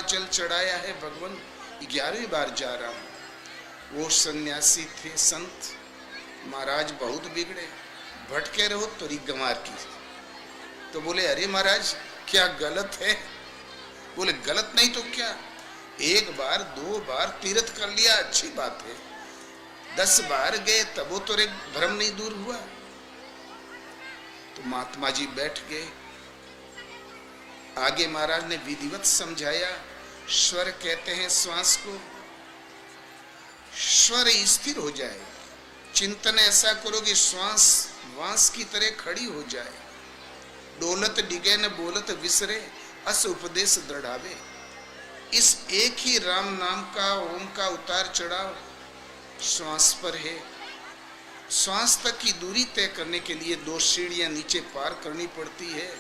जल चढ़ाया है भगवान, 11वीं बार जा रहा हूं। वो सन्यासी थे संत, महाराज बहुत बिगड़े, भटके रहो तोरी गंवार की। तो बोले अरे महाराज क्या गलत है? बोले गलत नहीं तो क्या, 1 बार 2 बार तीर्थ कर लिया अच्छी बात है, 10 बार गए तब वो तोरे भ्रम नहीं दूर हुआ। तो महात्मा जी बैठ गए, आगे महाराज ने विधिवत समझाया। स्वर कहते हैं श्वास को, स्वर स्थिर हो जाए, चिंतन ऐसा करो कि श्वास वांस की तरह खड़ी हो जाए। डोलत डिगे न बोलत विसरे, अस उपदेश दृढ़ावे। इस एक ही राम नाम का, ओम का उतार चढ़ाव श्वास पर है। श्वास तक की दूरी तय करने के लिए 2 सीढ़ियां नीचे पार करनी पड़ती है,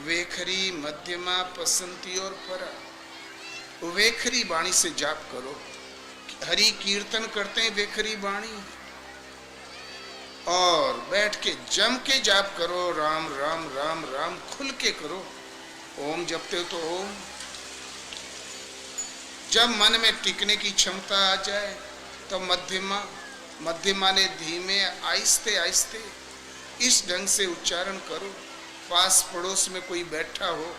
वेखरी, मध्यमा, पसंती और परा। वेखरी वाणी से जाप करो, हरि कीर्तन करते हैं वेखरी वाणी, और बैठ के जम के जाप करो, राम राम राम राम खुल के करो। ओम जपते हो तो ओम। जब मन में टिकने की क्षमता आ जाए तो मध्यमा, मध्यमा ने धीमे आहिस्ते आहिस्ते इस ढंग से उच्चारण करो, पास पड़ोस में कोई बैठा हो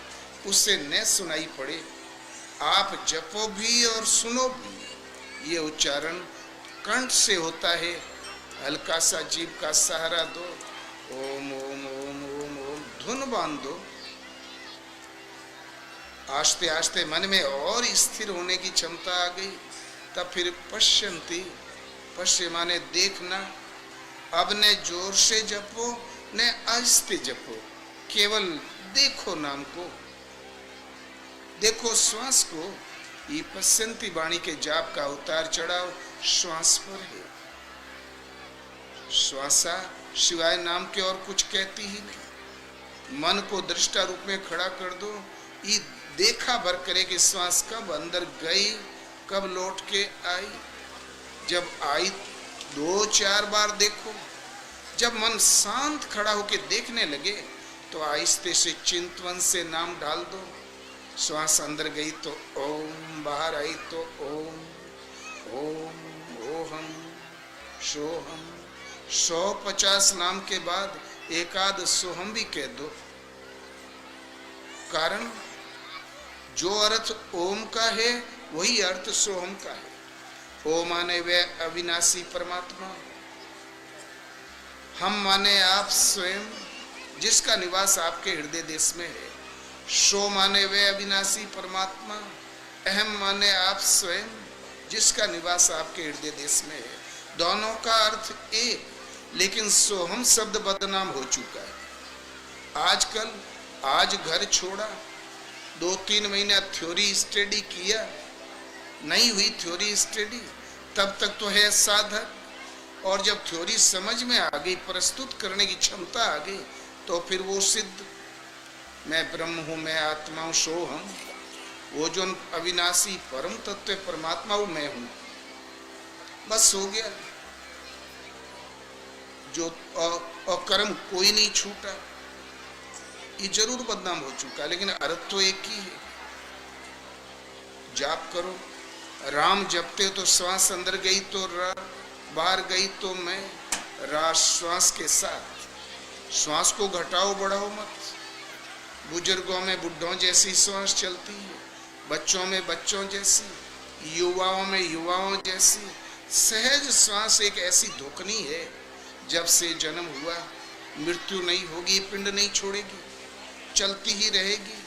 उससे न सुनाई पड़े। आप जपो भी और सुनो भी। ये उच्चारण कंठ से होता है, हल्का सा जीभ का सहारा दो, ओम ओम ओम ओम ओम, धुन बांधो। आस्ते आस्ते मन में और स्थिर होने की क्षमता आ गई, तब फिर पश्यंती, पश्य माने देखना। अब ने जोर से जपो ने आहिस्ते जपो, केवल देखो नाम को, देखो श्वास को। ये पश्यंती वाणी के जाप का उतार चढ़ाव श्वास पर है। श्वासा शिवाय नाम के और कुछ कहती ही नहीं। मन को दृष्टा रूप में खड़ा कर दो, ये देखा भर करे कि श्वास कब अंदर गई, कब लौट के आई। जब आई 2-4 बार देखो। जब मन शांत खड़ा होके देखने लगे तो आहिस्ते से चिंतवन से नाम डाल दो। श्वास अंदर गई तो ओम, बाहर आई तो ओम, ओम ओहम सोहम। 150 नाम के बाद एकाद सोहम भी कह दो। कारण जो अर्थ ओम का है वही अर्थ सोहम का है। ओम माने वह अविनाशी परमात्मा, हम माने आप स्वयं जिसका निवास आपके हृदय देश में है। शो माने वे अविनाशी परमात्मा, अहम माने आप स्वयं जिसका निवास आपके हृदय देश में है। दोनों का अर्थ एक, लेकिन सोहम शब्द बदनाम हो चुका है आजकल। आज घर छोड़ा, 2-3 महीना थ्योरी स्टडी किया, नहीं हुई थ्योरी स्टडी, तब तक तो है साधक, और जब थ्योरी समझ में आ गई, प्रस्तुत करने की क्षमता आ गई, तो फिर वो सिद्ध, मैं ब्रह्म हूं, मैं आत्मा हूं, सोहम, वो जो अविनाशी परम तत्व परमात्मा वो मैं हूं, बस हो गया। जो अकर्म कोई नहीं छूटा, ये जरूर बदनाम हो चुका, लेकिन अर्थ तो एक ही है। जाप करो, राम जपते तो श्वास अंदर गई तो रा, बाहर गई तो मैं, रा श्वास के साथ। श्वास को घटाओ बढ़ाओ मत। बुजुर्गों में बुढ़ों जैसी श्वास चलती है, बच्चों में बच्चों जैसी, युवाओं में युवाओं जैसी। सहज श्वास एक ऐसी धोखनी है, जब से जन्म हुआ मृत्यु नहीं होगी, पिंड नहीं छोड़ेगी, चलती ही रहेगी।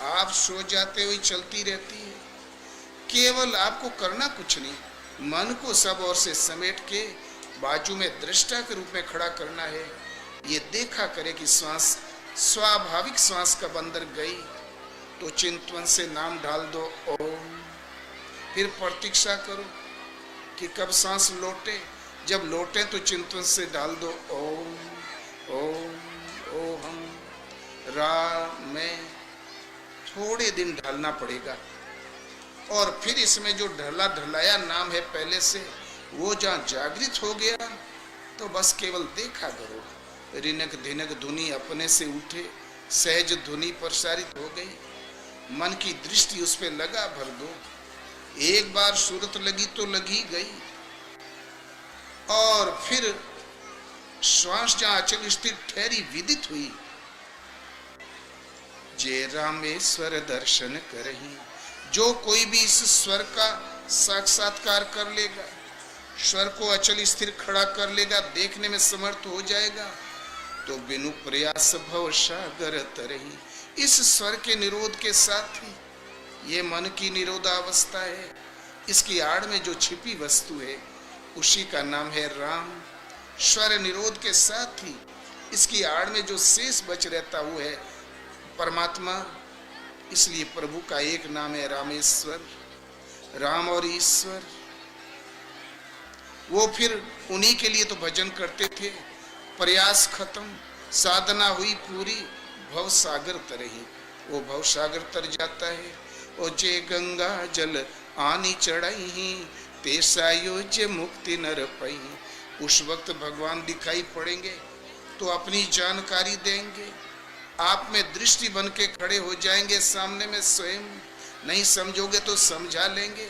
आप सो जाते हुए चलती रहती है। केवल आपको करना कुछ नहीं, मन को सब ओर से समेट के बाजू में दृष्टा के रूप में खड़ा करना है। ये देखा करे कि श्वास स्वाभाविक श्वास कब अंदर गई, तो चिंतवन से नाम डाल दो ओम। फिर प्रतीक्षा करो कि कब सांस लौटे, जब लौटे तो चिंतन से डाल दो ओम ओम ओहम रा में। थोड़े दिन ढालना पड़ेगा, और फिर इसमें जो ढला ढलाया नाम है पहले से, वो जहाँ जागृत हो गया तो बस केवल देखा करो। रिनक धिनक धुनी अपने से उठे, सहज धुनी प्रसारित हो गई। मन की दृष्टि उस पे लगा भर दो। एक बार सूरत लगी तो लगी गई। और फिर श्वास जहां अचल स्थिर ठहरी विदित हुई, जे रामेश्वर दर्शन करही। जो कोई भी इस स्वर का साक्षात्कार कर लेगा, स्वर को अचल स्थिर खड़ा कर लेगा, देखने में समर्थ हो जाएगा, तो बिनु प्रयास भव सागर तरही। इस स्वर के निरोध के साथ ही ये मन की निरोधावस्था है। इसकी आड़ में जो छिपी वस्तु है उसी का नाम है राम। स्वर निरोध के साथ ही इसकी आड़ में जो शेष बच रहता वो है परमात्मा। इसलिए प्रभु का एक नाम है रामेश्वर। राम और ईश्वर, वो फिर उन्हीं के लिए तो भजन करते थे। प्रयास खत्म, साधना हुई पूरी, भव सागर तरही। वो भव सागर तर जाता है। ओ जे गंगा जल आनी चढ़ाई, तेसा योज्य मुक्ति नर पई। उस वक्त भगवान दिखाई पड़ेंगे तो अपनी जानकारी देंगे, आप में दृष्टि बन के खड़े हो जाएंगे सामने में स्वयं। नहीं समझोगे तो समझा लेंगे।